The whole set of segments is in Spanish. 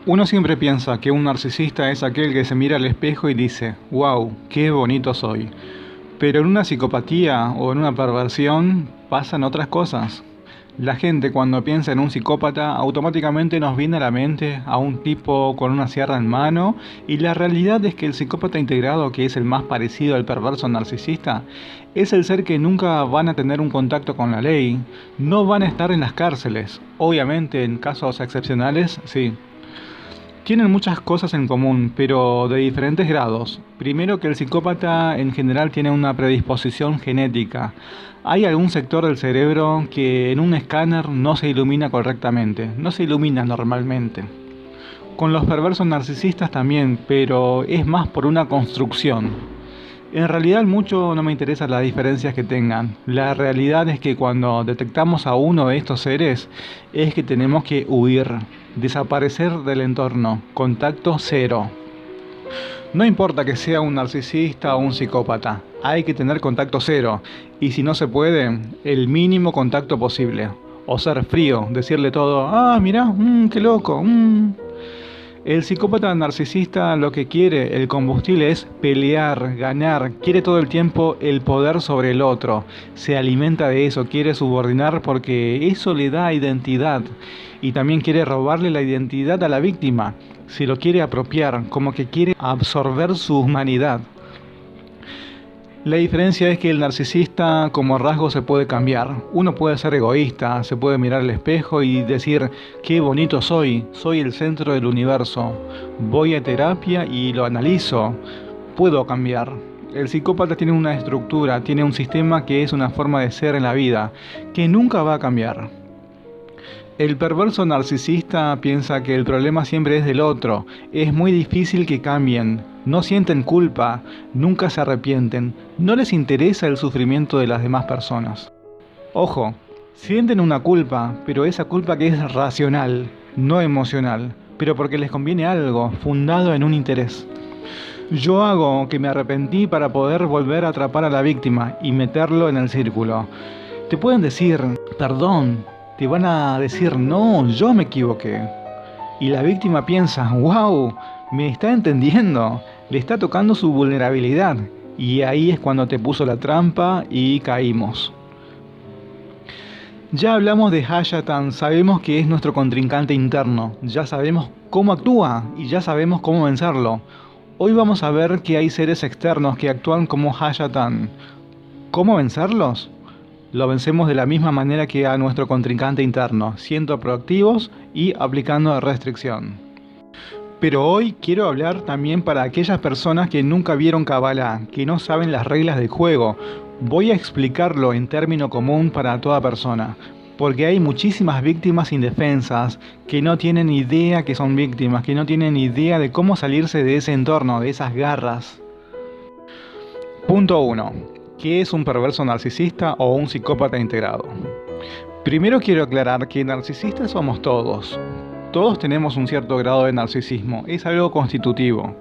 Uno siempre piensa que un narcisista es aquel que se mira al espejo y dice, wow, qué bonito soy. Pero en una psicopatía o en una perversión pasan otras cosas. La gente cuando piensa en un psicópata automáticamente nos viene a la mente a un tipo con una sierra en mano, y la realidad es que el psicópata integrado, que es el más parecido al perverso narcisista, es el ser que nunca van a tener un contacto con la ley, no van a estar en las cárceles. Obviamente en casos excepcionales sí. Tienen muchas cosas en común, pero de diferentes grados. Primero, que el psicópata en general tiene una predisposición genética. Hay algún sector del cerebro que en un escáner no se ilumina correctamente, no se ilumina normalmente. Con los perversos narcisistas también, pero es más por una construcción. En realidad mucho no me interesa las diferencias que tengan. La realidad es que cuando detectamos a uno de estos seres es que tenemos que huir, desaparecer del entorno, contacto cero. No importa que sea un narcisista o un psicópata, hay que tener contacto cero, y si no se puede, el mínimo contacto posible. O ser frío, decirle todo, ah, mirá, qué loco. El psicópata narcisista lo que quiere, el combustible, es pelear, ganar, quiere todo el tiempo el poder sobre el otro, se alimenta de eso, quiere subordinar porque eso le da identidad, y también quiere robarle la identidad a la víctima, se lo quiere apropiar, como que quiere absorber su humanidad. La diferencia es que el narcisista como rasgo se puede cambiar. Uno puede ser egoísta, se puede mirar al espejo y decir, qué bonito soy el centro del universo. Voy a terapia y lo analizo, puedo cambiar. El psicópata tiene una estructura, tiene un sistema que es una forma de ser en la vida, que nunca va a cambiar. El perverso narcisista piensa que el problema siempre es del otro, es muy difícil que cambien, no sienten culpa, nunca se arrepienten, no les interesa el sufrimiento de las demás personas. Ojo, sienten una culpa, pero esa culpa que es racional, no emocional, pero porque les conviene algo, fundado en un interés. Yo hago que me arrepentí para poder volver a atrapar a la víctima y meterlo en el círculo. Te pueden decir, perdón. Te van a decir, no, yo me equivoqué. Y la víctima piensa, wow, me está entendiendo, le está tocando su vulnerabilidad. Y ahí es cuando te puso la trampa y caímos. Ya hablamos de Hayatan, sabemos que es nuestro contrincante interno, ya sabemos cómo actúa y ya sabemos cómo vencerlo. Hoy vamos a ver que hay seres externos que actúan como Hayatan. ¿Cómo vencerlos? Lo vencemos de la misma manera que a nuestro contrincante interno, siendo proactivos y aplicando restricción. Pero hoy quiero hablar también para aquellas personas que nunca vieron Kabbalah, que no saben las reglas del juego. Voy a explicarlo en término común para toda persona, porque hay muchísimas víctimas indefensas que no tienen idea que son víctimas, que no tienen idea de cómo salirse de ese entorno, de esas garras. Punto 1. ¿Qué es un perverso narcisista o un psicópata integrado? Primero quiero aclarar que narcisistas somos todos. Todos tenemos un cierto grado de narcisismo, es algo constitutivo.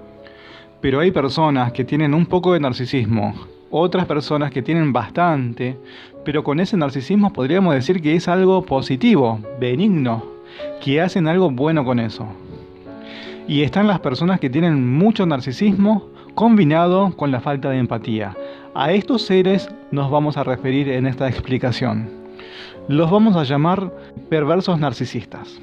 Pero hay personas que tienen un poco de narcisismo, otras personas que tienen bastante, pero con ese narcisismo podríamos decir que es algo positivo, benigno, que hacen algo bueno con eso. Y están las personas que tienen mucho narcisismo combinado con la falta de empatía. A estos seres nos vamos a referir en esta explicación. Los vamos a llamar perversos narcisistas.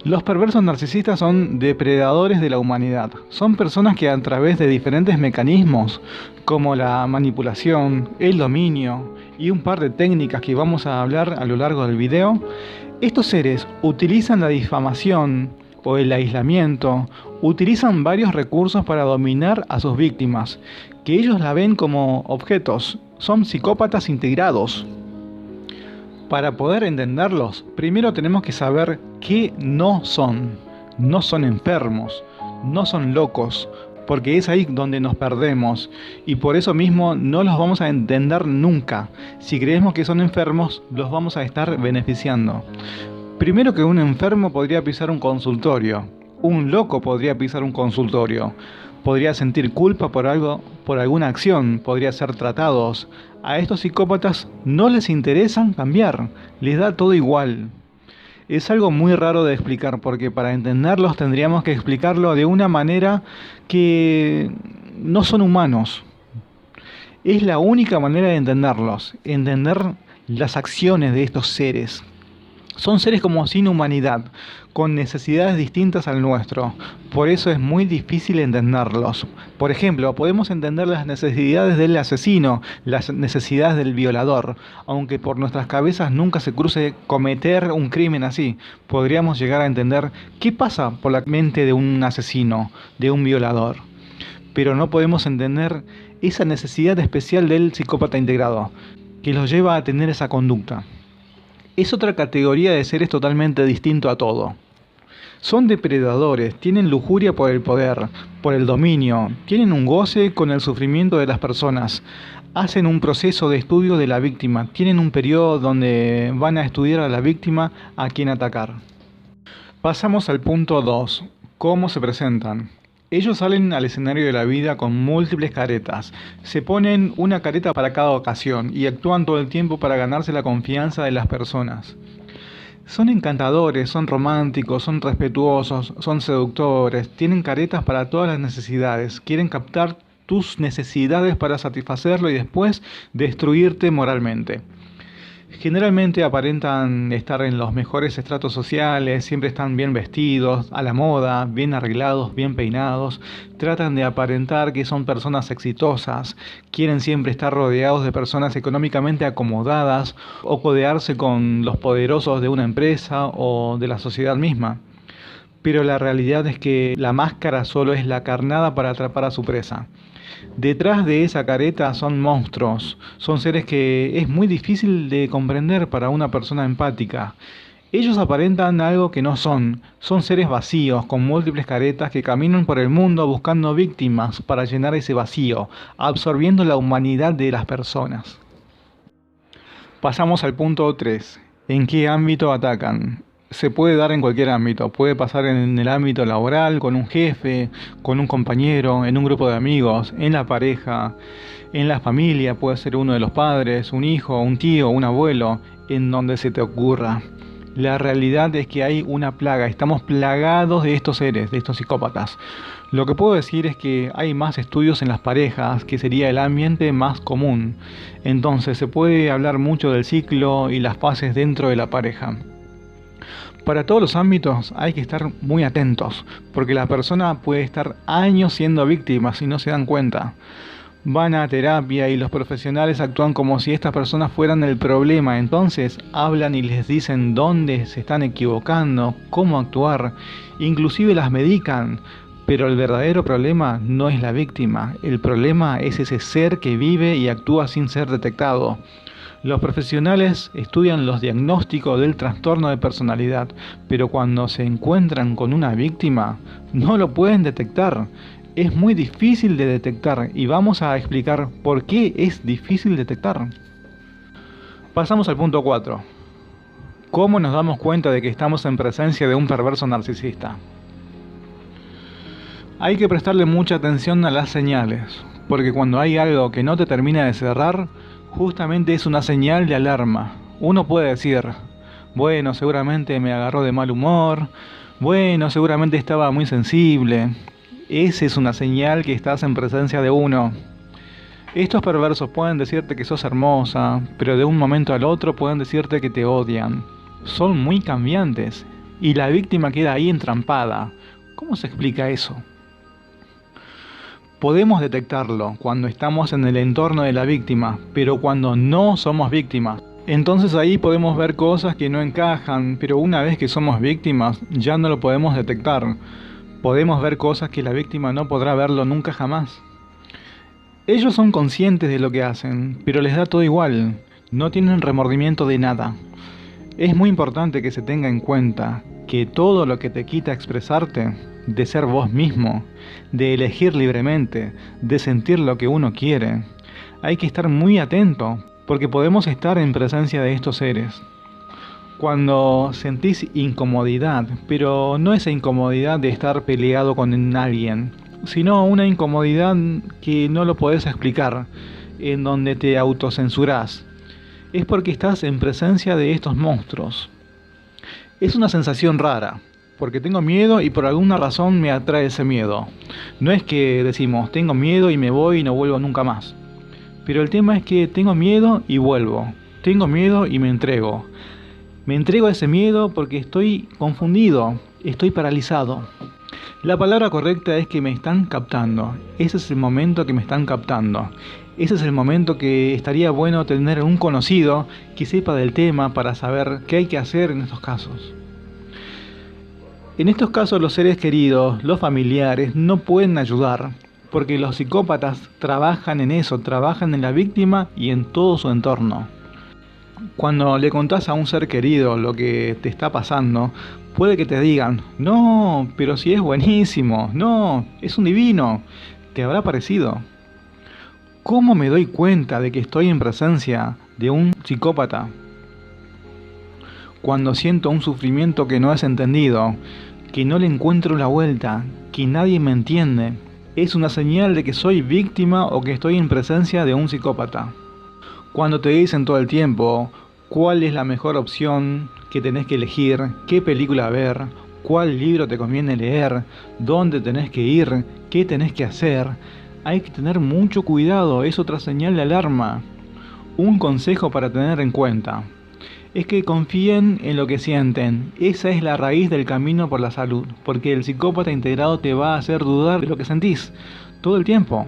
Los perversos narcisistas son depredadores de la humanidad. Son personas que a través de diferentes mecanismos, como la manipulación, el dominio y un par de técnicas que vamos a hablar a lo largo del video, estos seres utilizan la difamación o el aislamiento, utilizan varios recursos para dominar a sus víctimas, que ellos la ven como objetos, son psicópatas integrados. Para poder entenderlos, primero tenemos que saber qué no son. No son enfermos, no son locos, porque es ahí donde nos perdemos, y por eso mismo no los vamos a entender nunca. Si creemos que son enfermos, los vamos a estar beneficiando. Primero, que un enfermo podría pisar un consultorio, un loco podría pisar un consultorio, podría sentir culpa por algo, por alguna acción, podría ser tratados. A estos psicópatas no les interesan cambiar, les da todo igual. Es algo muy raro de explicar porque para entenderlos tendríamos que explicarlo de una manera que no son humanos. Es la única manera de entenderlos, entender las acciones de estos seres. Son seres como sin humanidad, con necesidades distintas al nuestro. Por eso es muy difícil entenderlos. Por ejemplo, podemos entender las necesidades del asesino, las necesidades del violador, aunque por nuestras cabezas nunca se cruce cometer un crimen así. Podríamos llegar a entender qué pasa por la mente de un asesino, de un violador. Pero no podemos entender esa necesidad especial del psicópata integrado, que los lleva a tener esa conducta. Es otra categoría de seres totalmente distinto a todo. Son depredadores, tienen lujuria por el poder, por el dominio, tienen un goce con el sufrimiento de las personas, hacen un proceso de estudio de la víctima, tienen un periodo donde van a estudiar a la víctima a quien atacar. Pasamos al punto 2. ¿Cómo se presentan? Ellos salen al escenario de la vida con múltiples caretas. Se ponen una careta para cada ocasión y actúan todo el tiempo para ganarse la confianza de las personas. Son encantadores, son románticos, son respetuosos, son seductores, tienen caretas para todas las necesidades, quieren captar tus necesidades para satisfacerlo y después destruirte moralmente. Generalmente aparentan estar en los mejores estratos sociales, siempre están bien vestidos, a la moda, bien arreglados, bien peinados, tratan de aparentar que son personas exitosas, quieren siempre estar rodeados de personas económicamente acomodadas o codearse con los poderosos de una empresa o de la sociedad misma. Pero la realidad es que la máscara solo es la carnada para atrapar a su presa. Detrás de esa careta son monstruos, son seres que es muy difícil de comprender para una persona empática. Ellos aparentan algo que no son, son seres vacíos con múltiples caretas que caminan por el mundo buscando víctimas para llenar ese vacío, absorbiendo la humanidad de las personas. Pasamos al punto 3. ¿En qué ámbito atacan? Se puede dar en cualquier ámbito, puede pasar en el ámbito laboral, con un jefe, con un compañero, en un grupo de amigos, en la pareja, en la familia, puede ser uno de los padres, un hijo, un tío, un abuelo, en donde se te ocurra. La realidad es que hay una plaga, estamos plagados de estos seres, de estos psicópatas. Lo que puedo decir es que hay más estudios en las parejas, que sería el ambiente más común. Entonces se puede hablar mucho del ciclo y las fases dentro de la pareja. Para todos los ámbitos hay que estar muy atentos, porque la persona puede estar años siendo víctima si no se dan cuenta. Van a terapia y los profesionales actúan como si estas personas fueran el problema, entonces hablan y les dicen dónde se están equivocando, cómo actuar, inclusive las medican. Pero el verdadero problema no es la víctima, el problema es ese ser que vive y actúa sin ser detectado. Los profesionales estudian los diagnósticos del trastorno de personalidad, pero cuando se encuentran con una víctima, no lo pueden detectar. Es muy difícil de detectar y vamos a explicar por qué es difícil detectar. Pasamos al punto 4. ¿Cómo nos damos cuenta de que estamos en presencia de un perverso narcisista? Hay que prestarle mucha atención a las señales, porque cuando hay algo que no te termina de cerrar, justamente es una señal de alarma. Uno puede decir, bueno, seguramente me agarró de mal humor, bueno, seguramente estaba muy sensible. Esa es una señal que estás en presencia de uno. Estos perversos pueden decirte que sos hermosa, pero de un momento al otro pueden decirte que te odian. Son muy cambiantes y la víctima queda ahí entrampada. ¿Cómo se explica eso? Podemos detectarlo cuando estamos en el entorno de la víctima, pero cuando no somos víctimas. Entonces ahí podemos ver cosas que no encajan, pero una vez que somos víctimas ya no lo podemos detectar. Podemos ver cosas que la víctima no podrá verlo nunca jamás. Ellos son conscientes de lo que hacen, pero les da todo igual, no tienen remordimiento de nada. Es muy importante que se tenga en cuenta que todo lo que te quita expresarte, de ser vos mismo, de elegir libremente, de sentir lo que uno quiere, hay que estar muy atento, porque podemos estar en presencia de estos seres. Cuando sentís incomodidad, pero no esa incomodidad de estar peleado con alguien, sino una incomodidad que no lo podés explicar, en donde te autocensurás, es porque estás en presencia de estos monstruos. Es una sensación rara, porque tengo miedo y por alguna razón me atrae ese miedo. No es que decimos, tengo miedo y me voy y no vuelvo nunca más. Pero el tema es que tengo miedo y vuelvo. Tengo miedo y me entrego. Me entrego a ese miedo porque estoy confundido, estoy paralizado. La palabra correcta es que me están captando. Ese es el momento que me están captando. Ese es el momento que estaría bueno tener un conocido que sepa del tema para saber qué hay que hacer en estos casos. En estos casos los seres queridos, los familiares, no pueden ayudar porque los psicópatas trabajan en eso, trabajan en la víctima y en todo su entorno. Cuando le contás a un ser querido lo que te está pasando, puede que te digan, no, pero si es buenísimo, no, es un divino, te habrá parecido. ¿Cómo me doy cuenta de que estoy en presencia de un psicópata? Cuando siento un sufrimiento que no es entendido, que no le encuentro la vuelta, que nadie me entiende, es una señal de que soy víctima o que estoy en presencia de un psicópata. Cuando te dicen todo el tiempo cuál es la mejor opción que tenés que elegir, qué película ver, cuál libro te conviene leer, dónde tenés que ir, qué tenés que hacer, hay que tener mucho cuidado, es otra señal de alarma. Un consejo para tener en cuenta es que confíen en lo que sienten. Esa es la raíz del camino por la salud, porque el psicópata integrado te va a hacer dudar de lo que sentís todo el tiempo.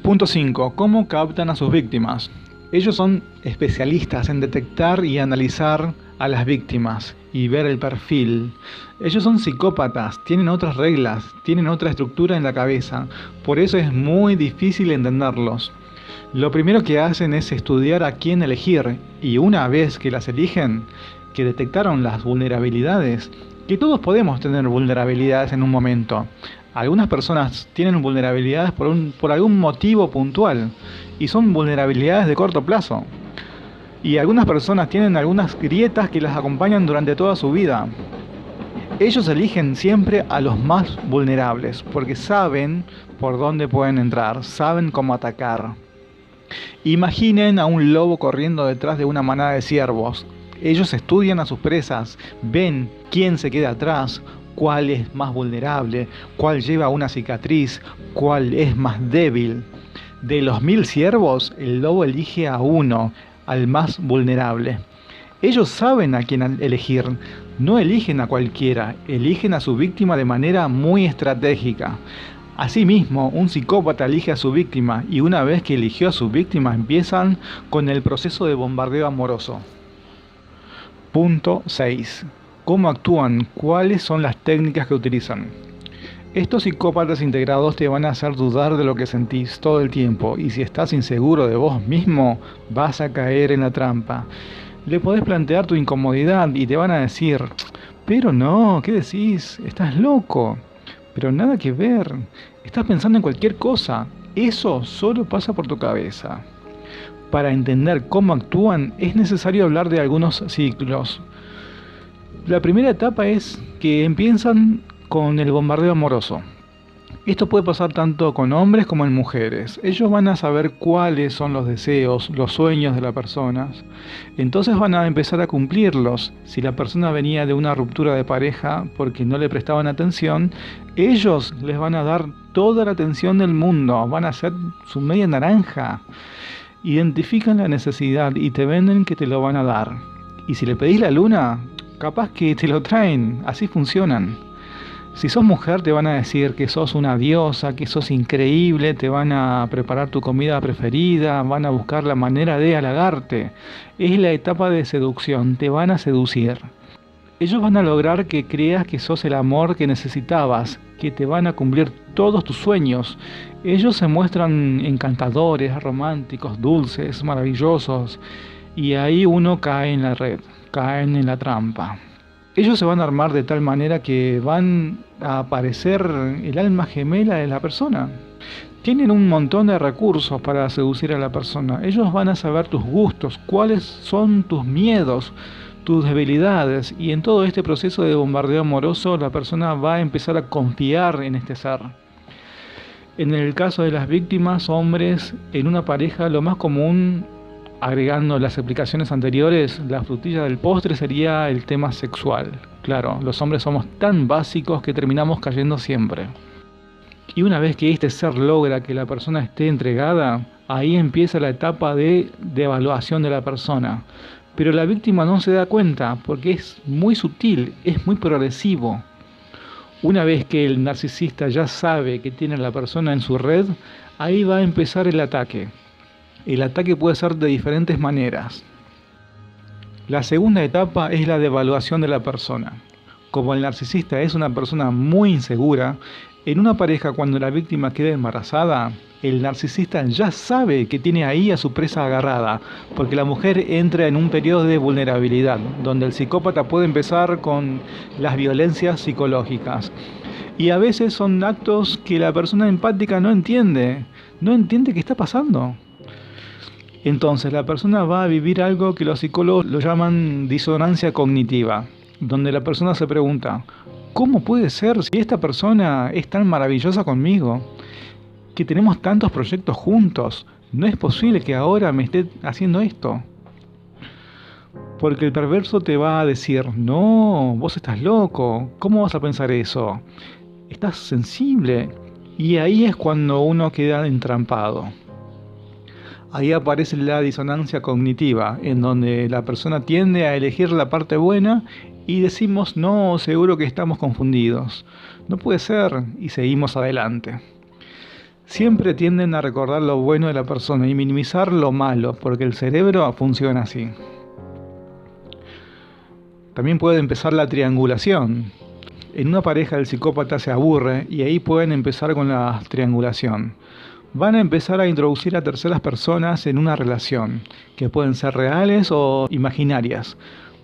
Punto 5. ¿Cómo captan a sus víctimas? Ellos son especialistas en detectar y analizar a las víctimas y ver el perfil. Ellos son psicópatas, tienen otras reglas, tienen otra estructura en la cabeza, por eso es muy difícil entenderlos. Lo primero que hacen es estudiar a quién elegir y una vez que las eligen, que detectaron las vulnerabilidades, que todos podemos tener vulnerabilidades en un momento. Algunas personas tienen vulnerabilidades por algún motivo puntual y son vulnerabilidades de corto plazo. Y algunas personas tienen algunas grietas que las acompañan durante toda su vida. Ellos eligen siempre a los más vulnerables porque saben por dónde pueden entrar, saben cómo atacar. Imaginen a un lobo corriendo detrás de una manada de ciervos. Ellos estudian a sus presas, ven quién se queda atrás, cuál es más vulnerable, cuál lleva una cicatriz, cuál es más débil. De los 1000 ciervos, el lobo elige a uno, al más vulnerable. Ellos saben a quién elegir, no eligen a cualquiera, eligen a su víctima de manera muy estratégica. Asimismo, un psicópata elige a su víctima y una vez que eligió a su víctima empiezan con el proceso de bombardeo amoroso. Punto 6. ¿Cómo actúan? ¿Cuáles son las técnicas que utilizan? Estos psicópatas integrados te van a hacer dudar de lo que sentís todo el tiempo y si estás inseguro de vos mismo, vas a caer en la trampa. Le podés plantear tu incomodidad y te van a decir, pero no, ¿qué decís? Estás loco. Pero nada que ver, estás pensando en cualquier cosa, eso solo pasa por tu cabeza. Para entender cómo actúan es necesario hablar de algunos ciclos. La primera etapa es que empiezan con el bombardeo amoroso. Esto puede pasar tanto con hombres como en mujeres. Ellos van a saber cuáles son los deseos, los sueños de la persona. Entonces van a empezar a cumplirlos. Si la persona venía de una ruptura de pareja porque no le prestaban atención, ellos les van a dar toda la atención del mundo. Van a ser su media naranja. Identifican la necesidad y te venden que te lo van a dar. Y si le pedís la luna, capaz que te lo traen. Así funcionan. Si sos mujer te van a decir que sos una diosa, que sos increíble, te van a preparar tu comida preferida, van a buscar la manera de halagarte. Es la etapa de seducción, te van a seducir. Ellos van a lograr que creas que sos el amor que necesitabas, que te van a cumplir todos tus sueños. Ellos se muestran encantadores, románticos, dulces, maravillosos, y ahí uno cae en la red, caen en la trampa. Ellos se van a armar de tal manera que van a aparecer el alma gemela de la persona. Tienen un montón de recursos para seducir a la persona. Ellos van a saber tus gustos, cuáles son tus miedos, tus debilidades. Y en todo este proceso de bombardeo amoroso, la persona va a empezar a confiar en este ser. En el caso de las víctimas, hombres, en una pareja, lo más común Agregando las explicaciones anteriores, la frutilla del postre sería el tema sexual. Claro, los hombres somos tan básicos que terminamos cayendo siempre. Y una vez que este ser logra que la persona esté entregada, ahí empieza la etapa de evaluación de la persona. Pero la víctima no se da cuenta porque es muy sutil, es muy progresivo. Una vez que el narcisista ya sabe que tiene a la persona en su red, ahí va a empezar el ataque. El ataque puede ser de diferentes maneras. La segunda etapa es la devaluación de la persona. Como el narcisista es una persona muy insegura, en una pareja cuando la víctima queda embarazada, el narcisista ya sabe que tiene ahí a su presa agarrada, porque la mujer entra en un periodo de vulnerabilidad, donde el psicópata puede empezar con las violencias psicológicas. Y a veces son actos que la persona empática no entiende qué está pasando. Entonces la persona va a vivir algo que los psicólogos lo llaman disonancia cognitiva, donde la persona se pregunta, ¿cómo puede ser si esta persona es tan maravillosa conmigo? Que tenemos tantos proyectos juntos, no es posible que ahora me esté haciendo esto. Porque el perverso te va a decir, no, vos estás loco, ¿cómo vas a pensar eso? Estás sensible. Y ahí es cuando uno queda entrampado. Ahí aparece la disonancia cognitiva, en donde la persona tiende a elegir la parte buena y decimos, no, seguro que estamos confundidos. No puede ser, y seguimos adelante. Siempre tienden a recordar lo bueno de la persona y minimizar lo malo, porque el cerebro funciona así. También puede empezar la triangulación. En una pareja el psicópata se aburre y ahí pueden empezar con la triangulación. Van a empezar a introducir a terceras personas en una relación, que pueden ser reales o imaginarias.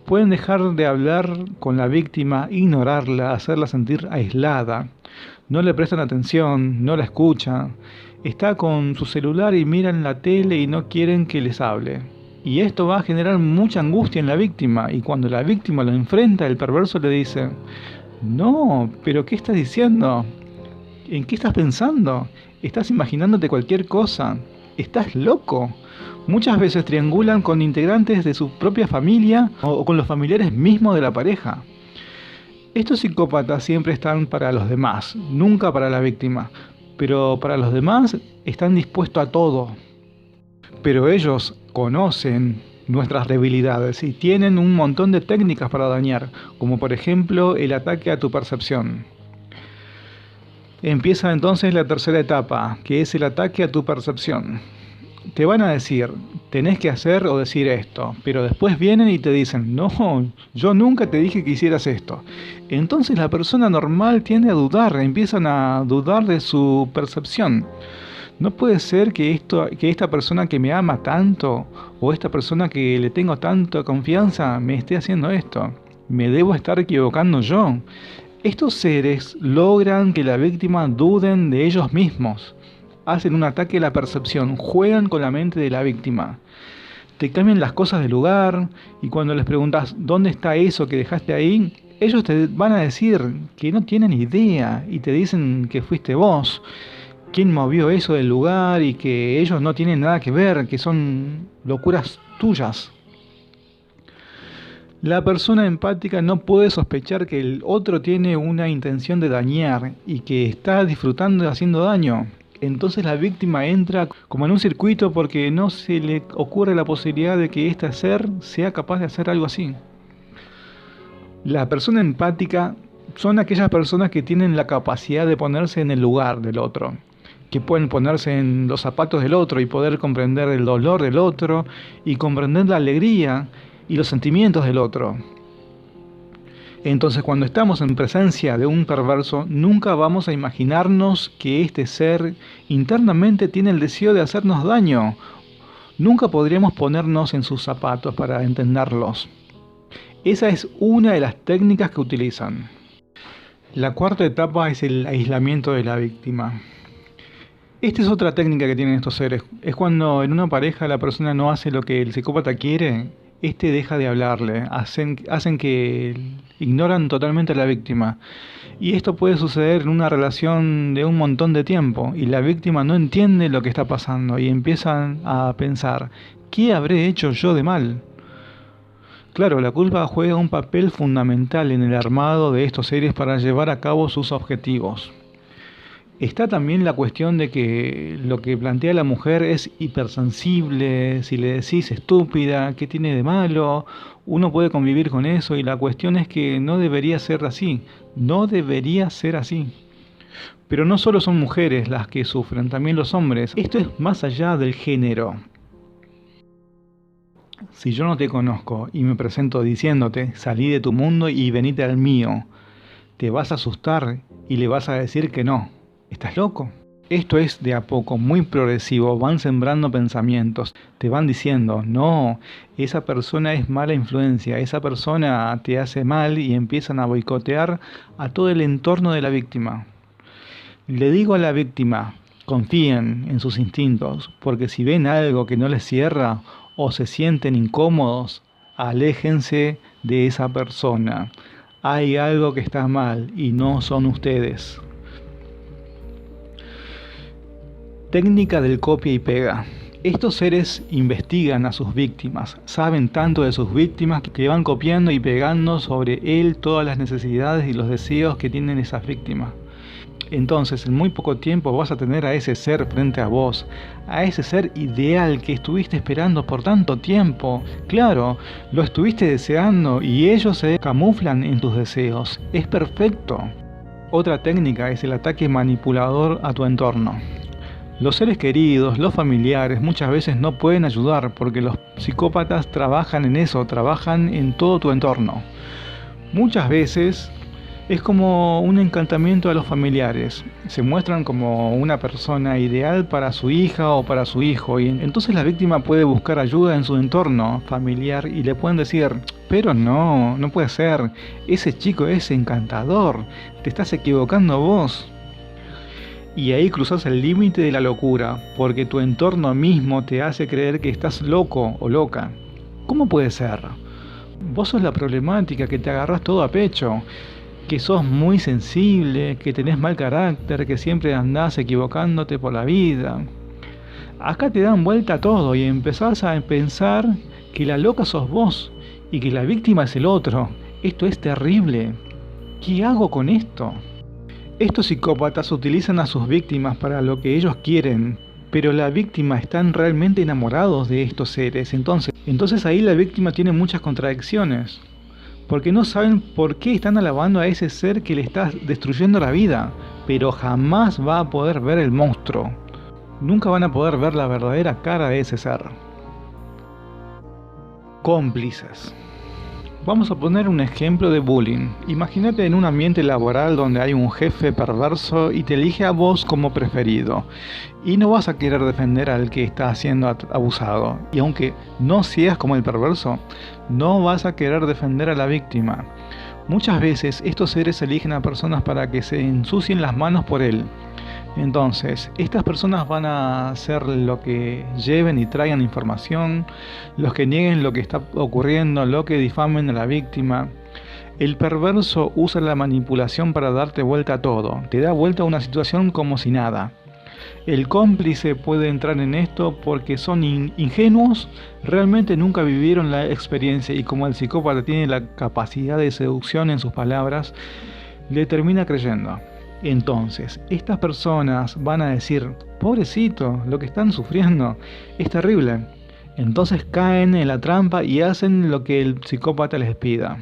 Pueden dejar de hablar con la víctima, ignorarla, hacerla sentir aislada. No le prestan atención, no la escuchan. Está con su celular y miran la tele y no quieren que les hable. Y esto va a generar mucha angustia en la víctima. Y cuando la víctima lo enfrenta, el perverso le dice, no, pero ¿qué estás diciendo? ¿En qué estás pensando? ¿Estás imaginándote cualquier cosa? ¿Estás loco? Muchas veces triangulan con integrantes de su propia familia o con los familiares mismos de la pareja. Estos psicópatas siempre están para los demás, nunca para la víctima, pero para los demás están dispuestos a todo. Pero ellos conocen nuestras debilidades y tienen un montón de técnicas para dañar, como por ejemplo el ataque a tu percepción. Empieza entonces la tercera etapa, que es el ataque a tu percepción. Te van a decir, tenés que hacer o decir esto, pero después vienen y te dicen, no, yo nunca te dije que hicieras esto. Entonces la persona normal tiende a dudar, empiezan a dudar de su percepción. No puede ser que esta persona que me ama tanto, o esta persona que le tengo tanta confianza, me esté haciendo esto. Me debo estar equivocando yo. Estos seres logran que la víctima duden de ellos mismos. Hacen un ataque a la percepción, juegan con la mente de la víctima. Te cambian las cosas de lugar y cuando les preguntas ¿dónde está eso que dejaste ahí? Ellos te van a decir que no tienen idea y te dicen que fuiste vos. ¿Quién movió eso del lugar? Y que ellos no tienen nada que ver, que son locuras tuyas. La persona empática no puede sospechar que el otro tiene una intención de dañar y que está disfrutando de haciendo daño. Entonces la víctima entra como en un circuito porque no se le ocurre la posibilidad de que este ser sea capaz de hacer algo así. La persona empática son aquellas personas que tienen la capacidad de ponerse en el lugar del otro, que pueden ponerse en los zapatos del otro y poder comprender el dolor del otro y comprender la alegría y los sentimientos del otro. Entonces cuando estamos en presencia de un perverso, nunca vamos a imaginarnos que este ser internamente tiene el deseo de hacernos daño. Nunca podríamos ponernos en sus zapatos para entenderlos. Esa es una de las técnicas que utilizan. La cuarta etapa es el aislamiento de la víctima. Esta es otra técnica que tienen estos seres. Es cuando en una pareja la persona no hace lo que el psicópata quiere, este deja de hablarle, hacen que ignoran totalmente a la víctima. Y esto puede suceder en una relación de un montón de tiempo y la víctima no entiende lo que está pasando y empiezan a pensar, ¿Qué habré hecho yo de mal? Claro, la culpa juega un papel fundamental en el armado de estos seres para llevar a cabo sus objetivos. Está también la cuestión de que lo que plantea la mujer es hipersensible. Si le decís estúpida, ¿qué tiene de malo? Uno puede convivir con eso, y la cuestión es que no debería ser así. No debería ser así. Pero no solo son mujeres las que sufren, también los hombres. Esto es más allá del género. Si yo no te conozco y me presento diciéndote, salí de tu mundo y venite al mío, te vas a asustar y le vas a decir que no. ¿Estás loco? Esto es de a poco, muy progresivo. Van sembrando pensamientos. Te van diciendo, no, esa persona es mala influencia, esa persona te hace mal, y empiezan a boicotear a todo el entorno de la víctima. Le digo a la víctima, confíen en sus instintos, porque si ven algo que no les cierra o se sienten incómodos, aléjense de esa persona. Hay algo que está mal y no son ustedes. Técnica del copia y pega. Estos seres investigan a sus víctimas, saben tanto de sus víctimas que van copiando y pegando sobre él todas las necesidades y los deseos que tienen esas víctimas. Entonces, en muy poco tiempo vas a tener a ese ser frente a vos, a ese ser ideal que estuviste esperando por tanto tiempo. Claro, lo estuviste deseando y ellos se camuflan en tus deseos. Es perfecto. Otra técnica es el ataque manipulador a tu entorno. Los seres queridos, los familiares, muchas veces no pueden ayudar porque los psicópatas trabajan en eso, trabajan en todo tu entorno. Muchas veces es como un encantamiento a los familiares. Se muestran como una persona ideal para su hija o para su hijo, y entonces la víctima puede buscar ayuda en su entorno familiar y le pueden decir, pero no puede ser, ese chico es encantador, te estás equivocando vos. Y ahí cruzas el límite de la locura, porque tu entorno mismo te hace creer que estás loco o loca. ¿Cómo puede ser? Vos sos la problemática, que te agarrás todo a pecho, que sos muy sensible, que tenés mal carácter, que siempre andás equivocándote por la vida. Acá te dan vuelta todo y empezás a pensar que la loca sos vos y que la víctima es el otro. Esto es terrible. ¿Qué hago con esto? Estos psicópatas utilizan a sus víctimas para lo que ellos quieren, pero la víctima están realmente enamorados de estos seres. Entonces ahí la víctima tiene muchas contradicciones, porque no saben por qué están alabando a ese ser que le está destruyendo la vida, pero jamás va a poder ver el monstruo. Nunca van a poder ver la verdadera cara de ese ser. Cómplices. Vamos a poner un ejemplo de bullying. Imagínate en un ambiente laboral donde hay un jefe perverso y te elige a vos como preferido. Y no vas a querer defender al que está siendo abusado. Y aunque no seas como el perverso, no vas a querer defender a la víctima. Muchas veces estos seres eligen a personas para que se ensucien las manos por él. Entonces, estas personas van a hacer lo que lleven y traigan información, los que nieguen lo que está ocurriendo, lo que difamen a la víctima. El perverso usa la manipulación para darte vuelta a todo, te da vuelta a una situación como si nada. El cómplice puede entrar en esto porque son ingenuos, realmente nunca vivieron la experiencia, y como el psicópata tiene la capacidad de seducción en sus palabras, le termina creyendo. Entonces, estas personas van a decir, pobrecito, lo que están sufriendo es terrible. Entonces caen en la trampa y hacen lo que el psicópata les pida.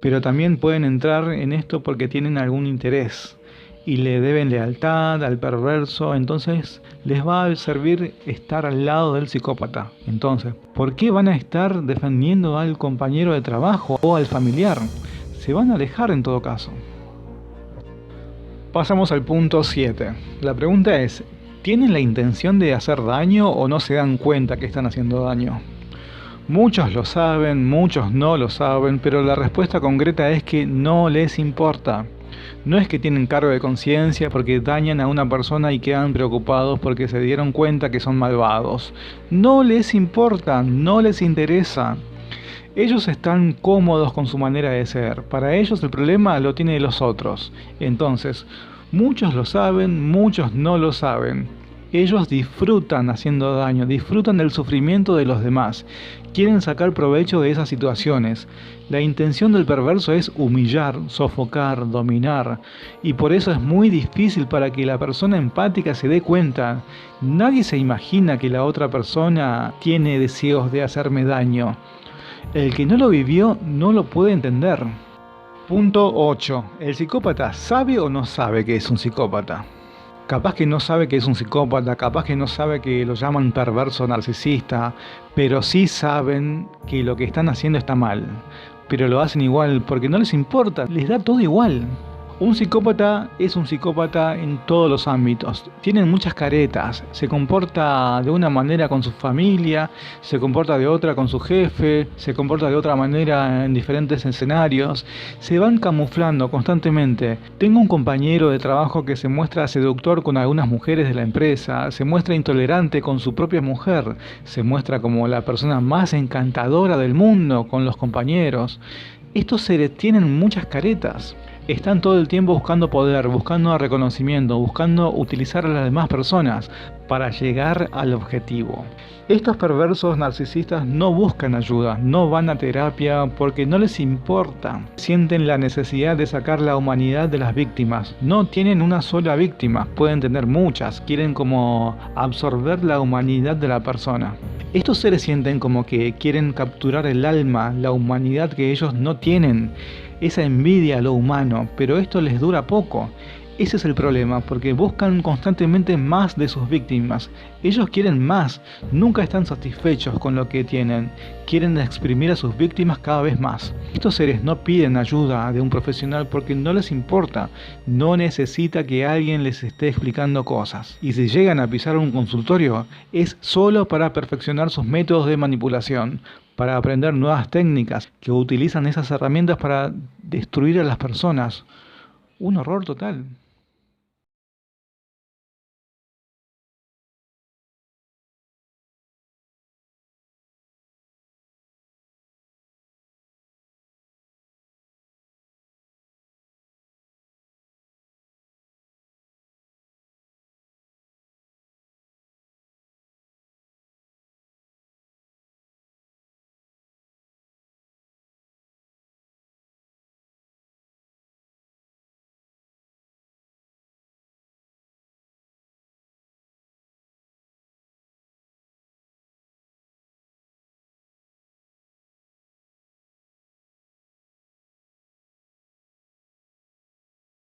Pero también pueden entrar en esto porque tienen algún interés y le deben lealtad al perverso, entonces les va a servir estar al lado del psicópata. Entonces, ¿por qué van a estar defendiendo al compañero de trabajo o al familiar? Se van a alejar en todo caso. Pasamos al punto 7. La pregunta es, ¿tienen la intención de hacer daño o no se dan cuenta que están haciendo daño? Muchos lo saben, muchos no lo saben, pero la respuesta concreta es que no les importa. No es que tienen cargo de conciencia porque dañan a una persona y quedan preocupados porque se dieron cuenta que son malvados. No les importa, no les interesa. Ellos están cómodos con su manera de ser. Para ellos el problema lo tienen los otros. Entonces, muchos lo saben, muchos no lo saben. Ellos disfrutan haciendo daño, disfrutan del sufrimiento de los demás, quieren sacar provecho de esas situaciones. La intención del perverso es humillar, sofocar, dominar, y por eso es muy difícil para que la persona empática se dé cuenta. Nadie se imagina que la otra persona tiene deseos de hacerme daño. El que no lo vivió no lo puede entender. Punto 8. ¿El psicópata sabe o no sabe que es un psicópata? Capaz que no sabe que es un psicópata, capaz que no sabe que lo llaman perverso narcisista, pero sí saben que lo que están haciendo está mal. Pero lo hacen igual porque no les importa, les da todo igual. Un psicópata es un psicópata en todos los ámbitos. Tienen muchas caretas. Se comporta de una manera con su familia, se comporta de otra con su jefe, se comporta de otra manera en diferentes escenarios. Se van camuflando constantemente. Tengo un compañero de trabajo que se muestra seductor con algunas mujeres de la empresa, se muestra intolerante con su propia mujer, se muestra como la persona más encantadora del mundo con los compañeros. Estos seres tienen muchas caretas. Están todo el tiempo buscando poder, buscando reconocimiento, buscando utilizar a las demás personas para llegar al objetivo. Estos perversos narcisistas no buscan ayuda, no van a terapia porque no les importa. Sienten la necesidad de sacar la humanidad de las víctimas. No tienen una sola víctima, pueden tener muchas. Quieren como absorber la humanidad de la persona. Estos seres sienten como que quieren capturar el alma, la humanidad que ellos no tienen. Esa envidia a lo humano, pero esto les dura poco. Ese es el problema, porque buscan constantemente más de sus víctimas. Ellos quieren más, nunca están satisfechos con lo que tienen. Quieren exprimir a sus víctimas cada vez más. Estos seres no piden ayuda de un profesional porque no les importa. No necesita que alguien les esté explicando cosas. Y si llegan a pisar un consultorio, es solo para perfeccionar sus métodos de manipulación, para aprender nuevas técnicas que utilizan esas herramientas para destruir a las personas. Un horror total.